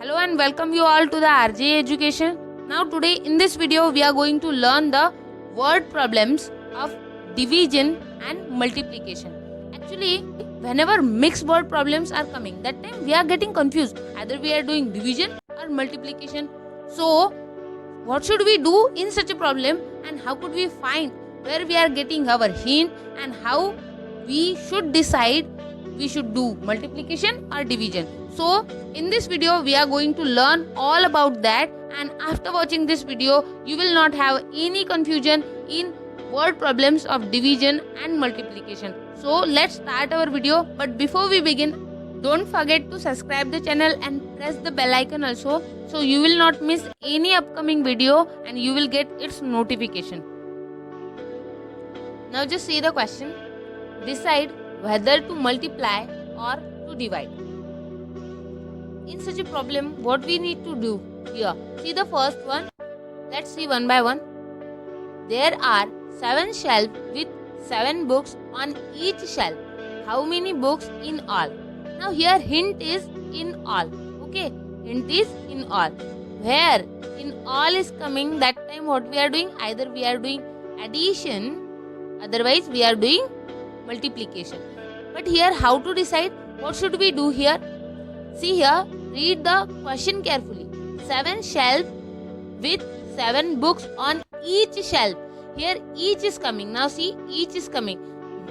Hello and welcome you all to the RJ Education. Now today in this video we are going to learn the word problems of division and multiplication. Actually, whenever mixed word problems are coming, that time we are getting confused. Either we are doing division or multiplication. So, what should we do in such a problem and how could we find where we are getting our hint and how we should decide we should do multiplication or division. So in this video we are going to learn all about that, and after watching this video you will not have any confusion in word problems of division and multiplication. So let's start our video, but before we begin, don't forget to subscribe the channel and press the bell icon also, so you will not miss any upcoming video and you will get its notification. Now just see the question. Decide whether to multiply or to divide. In such a problem, what we need to do here? See the first one. Let's see one by one. There are 7 shelves with 7 books on each shelf. How many books in all? Now here hint is in all. Okay, hint is in all. Where in all is coming, that time what we are doing? Either we are doing addition, otherwise we are doing multiplication. But here how to decide? What should we do here? See here, read the question carefully. 7 shelves with 7 books on each shelf. Here each is coming. Now see, each is coming.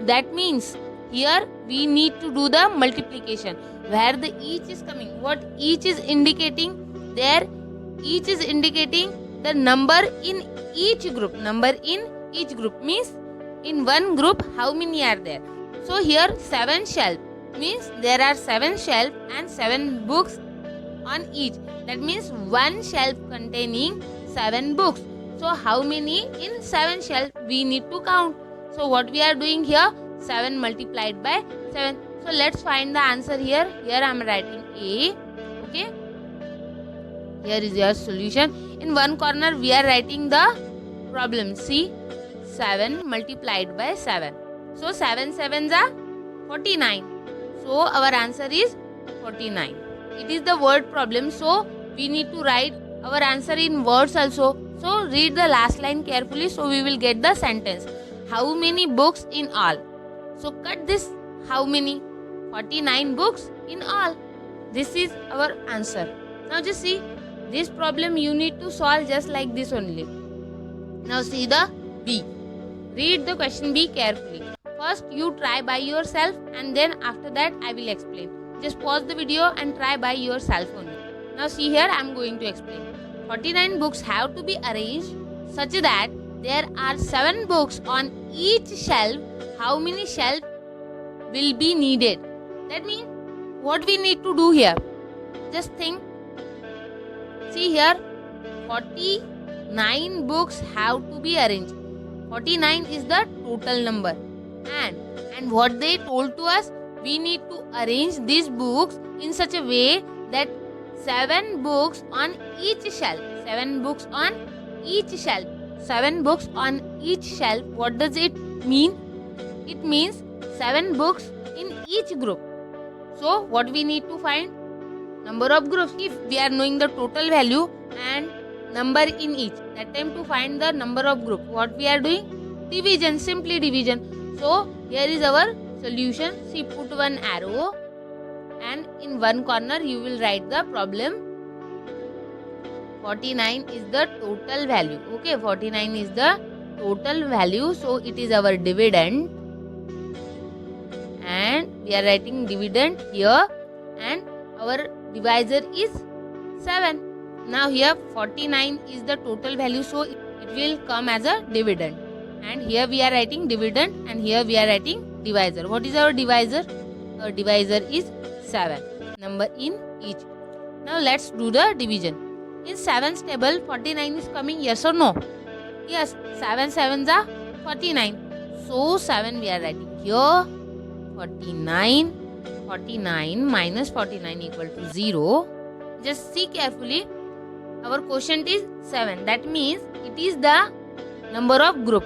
That means here we need to do the multiplication. Where the each is coming, what each is indicating? There each is indicating the number in each group. Number in each group means in one group how many are there. So here 7 shelves means there are 7 shelves and 7 books on each. That means one shelf containing 7 books. So how many in 7 shelves we need to count. So what we are doing here? 7 multiplied by 7. So let's find the answer here. Here I am writing A. Okay. Here is your solution. In one corner we are writing the problem. See, 7 multiplied by 7. So 7 sevens are 49. So our answer is 49. It is the word problem. So we need to write our answer in words also. So read the last line carefully, so we will get the sentence. How many books in all? So cut this. How many? 49 books in all. This is our answer. Now just see, this problem you need to solve just like this only. Now see the B. Read the question B carefully. First you try by yourself and then after that I will explain. Just pause the video and try by yourself only. Now see here I am going to explain. 49 books have to be arranged such that there are 7 books on each shelf. How many shelves will be needed? That means what we need to do here? Just think. See here, 49 books have to be arranged. 49 is the total number. And what they told to us, we need to arrange these books in such a way that 7 books on each shelf. 7 books on each shelf. 7 books on each shelf. What does it mean? It means 7 books in each group. So what we need to find? Number of groups. If we are knowing the total value and number in each, that time to find the number of group, what we are doing? Division, simply division. So here is our solution. See, put one arrow and in one corner you will write the problem. 49 is the total value. Okay, 49 is the total value. So it is our dividend. And we are writing dividend here. And our divisor is 7. Now here 49 is the total value. So it will come as a dividend. And here we are writing dividend and here we are writing divisor. What is our divisor? Our divisor is 7. Number in each. Now let's do the division. In 7's table, 49 is coming, yes or no? Yes, 7 sevens are 49. So 7 we are writing here. 49. 49 minus 49 equal to 0. Just see carefully. Our quotient is 7. That means it is the number of group.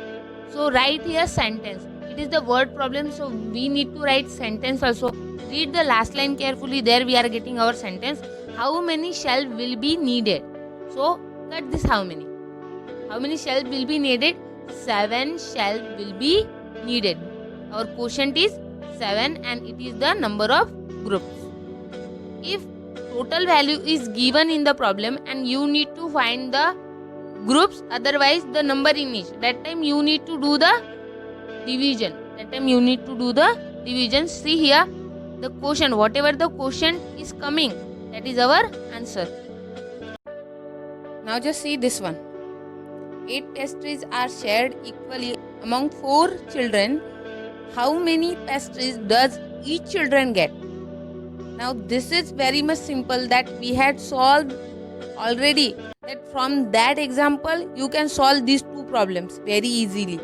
So write here sentence. It is the word problem, so we need to write sentence also. Read the last line carefully. There we are getting our sentence. how many shells will be needed. So cut this how many. How many shells will be needed? 7 shells will be needed. Our quotient is 7 and it is the number of groups. If total value is given in the problem and you need to find the groups, otherwise the number in each, that time you need to do the division. See here the quotient, whatever the quotient is coming, that is our answer. Now just see this one. 8 pastries are shared equally among 4 children. How many pastries does each children get? Now this is very much simple, that we had solved already. That from that example you can solve these two problems very easily.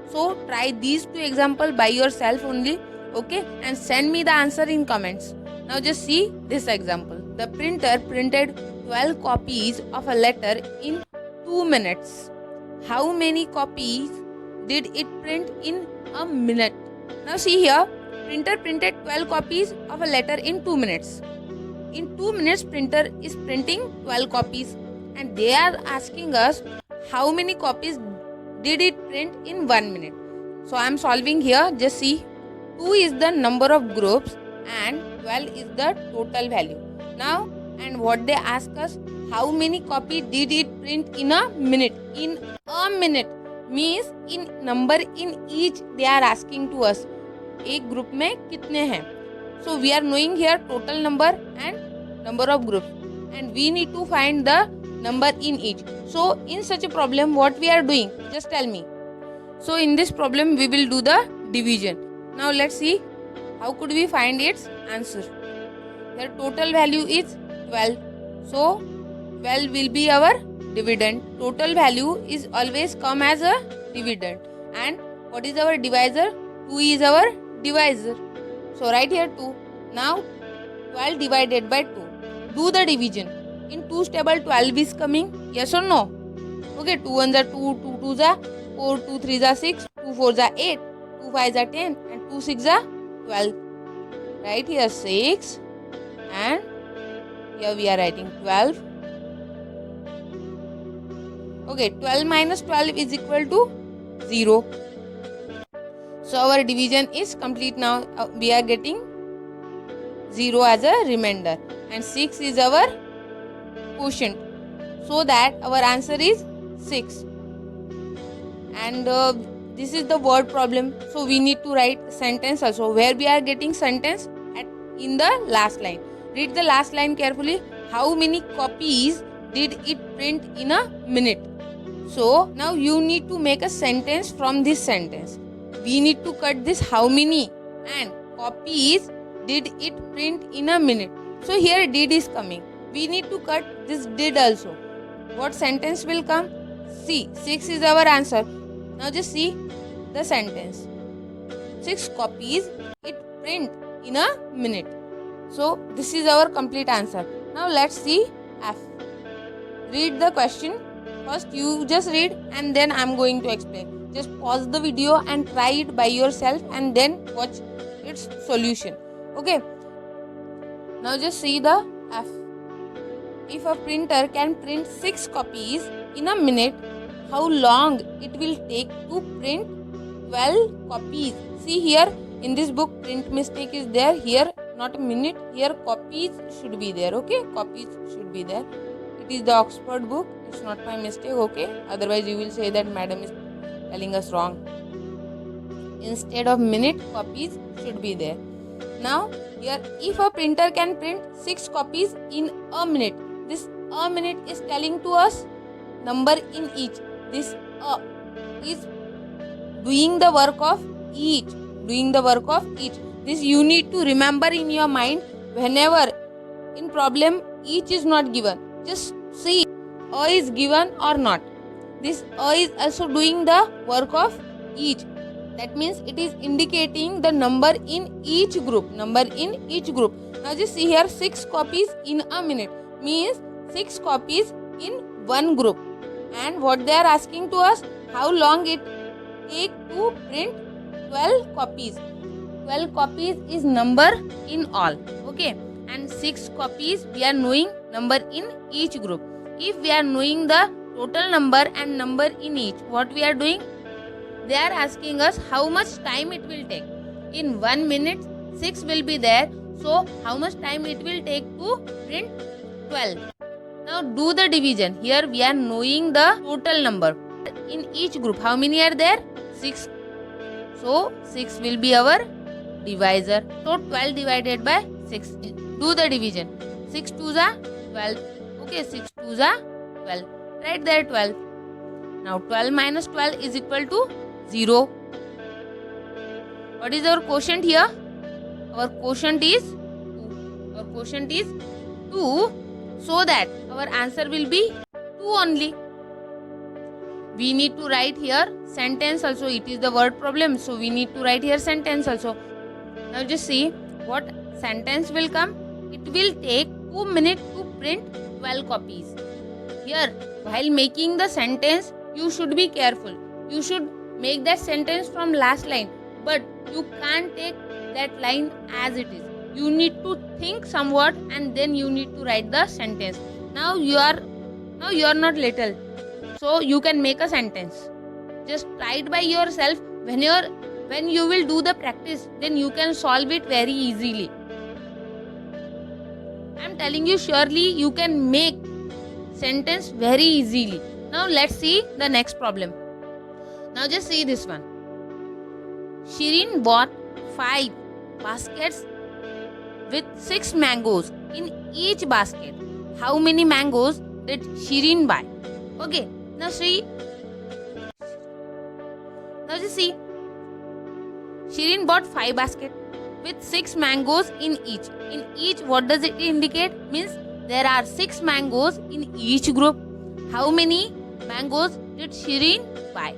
So try these two examples by yourself only, okay, and send me the answer in comments. Now just see this example. The printer printed 12 copies of a letter in 2 minutes. How many copies did it print in a minute? Now see here, printer printed 12 copies of a letter in 2 minutes. In 2 minutes, printer is printing 12 copies, and they are asking us how many copies did it print in 1 minute. So I am solving here. Just see, 2 is the number of groups and 12 is the total value. Now, and what they ask us, how many copies did it print in a minute? In a minute means in number in each they are asking to us. एक group में कितने हैं? So we are knowing here total number and number of groups, and we need to find the number in each. So in such a problem, what we are doing? Just tell me. So in this problem, we will do the division. Now let's see how could we find its answer. The total value is 12. So 12 will be our dividend. Total value is always come as a dividend. And what is our divisor? 2 is our divisor. So write here 2. Now 12 divided by 2. Do the division. In 2's table 12 is coming. Yes or no? Okay, 2 1s are 2, 2 2s are 4, 2 3s are 6, 2 4s are 8, 2 5s are 10 and 2 6s are 12. Right here 6 and here we are writing 12. Okay, 12 minus 12 is equal to 0. So our division is complete now. We are getting 0 as a remainder and 6 is our quotient. So that our answer is 6. And this is the word problem. So we need to write sentence also, where we are getting sentence in the last line. Read the last line carefully. How many copies did it print in a minute? So now you need to make a sentence from this sentence. We need to cut this how many and copies did it print in a minute. So here did is coming. We need to cut this did also. What sentence will come? See, 6 is our answer. Now just see the sentence. 6 copies it print in a minute. So this is our complete answer. Now let's see F. Read the question. First you just read and then I am going to explain. Just pause the video and try it by yourself and then watch its solution. Okay. Now just see the F. If a printer can print 6 copies in a minute, how long it will take to print 12 copies? See here in this book print mistake is there. Here not a minute, here copies should be there. Okay, copies should be there. It is the Oxford book. It's not my mistake. Okay, otherwise you will say that madam is telling us wrong. Instead of minute, copies should be there. Now here if a printer can print 6 copies in a minute, this a minute is telling to us number in each. This is doing the work of each. This you need to remember in your mind whenever in problem each is not given. Just see a is given or not. This a is also doing the work of each. That means it is indicating the number in each group. Now just see here 6 copies in a minute means 6 copies in one group. And what they are asking to us, how long it take to print 12 copies. 12 copies is number in all. Okay. And 6 copies we are knowing number in each group. If we are knowing the total number and number in each, what we are doing? They are asking us how much time it will take. In 1 minute, 6 will be there. So, how much time it will take to print 12? Now, do the division. Here, we are knowing the total number. In each group, how many are there? 6. So, 6 will be our divisor. So, 12 divided by 6. Do the division. 6 2s are 12. Okay, 6 2s are 12. Write there 12. Now, 12 minus 12 is equal to 0. What is our quotient here? Our quotient is 2. Our quotient is 2. So that our answer will be 2 only. We need to write here sentence also. It is the word problem. So, we need to write here sentence also. Now, just see what sentence will come. It will take 2 minutes to print 12 copies. Here, while making the sentence, you should be careful. You should make that sentence from last line. But you can't take that line as it is. You need to think somewhat and then you need to write the sentence. Now you are not little. So you can make a sentence. Just try it by yourself. When you will do the practice, then you can solve it very easily. I am telling you, surely you can make sentence very easily. Now let's see the next problem. Now just see this one. Shireen bought 5 baskets with 6 mangoes in each basket. How many mangoes did Shireen buy? Okay, now see. Now just see. Shireen bought 5 baskets with 6 mangoes in each. In each, what does it indicate? Means there are 6 mangoes in each group. How many mangoes did Shireen buy?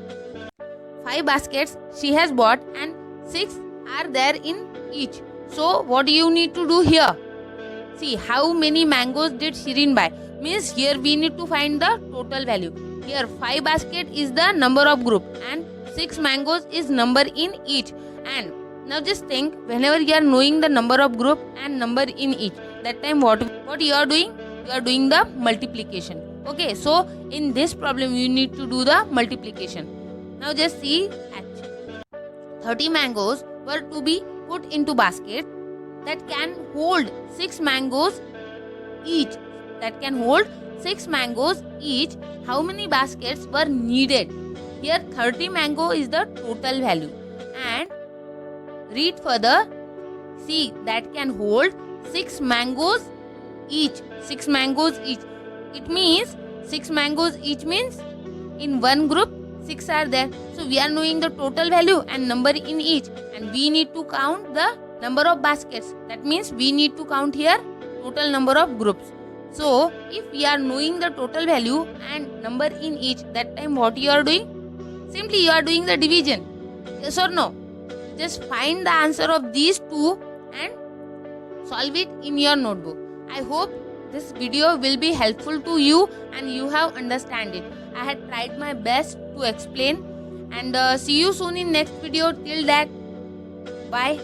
5 baskets she has bought and 6 are there in each. So what do you need to do here? See how many mangoes did Shireen buy. Means here we need to find the total value. Here 5 basket is the number of group and 6 mangoes is number in each. And now just think, whenever you are knowing the number of group and number in each, that time what you are doing? You are doing the multiplication. Okay, so in this problem you need to do the multiplication. Now just see, 30 mangoes were to be put into basket that can hold 6 mangoes each. That can hold 6 mangoes each. How many baskets were needed? Here 30 mango is the total value. And read further. See, that can hold 6 mangoes each. 6 mangoes each. It means 6 mangoes each means in one group 6 are there. So we are knowing the total value and number in each. And we need to count the number of baskets. That means we need to count here total number of groups. So if we are knowing the total value and number in each, that time what you are doing? Simply you are doing the division. Yes or no? Just find the answer of these two and solve it in your notebook. I hope this video will be helpful to you and you have understand it. I had tried my best to explain, and see you soon in next video. Till that, bye.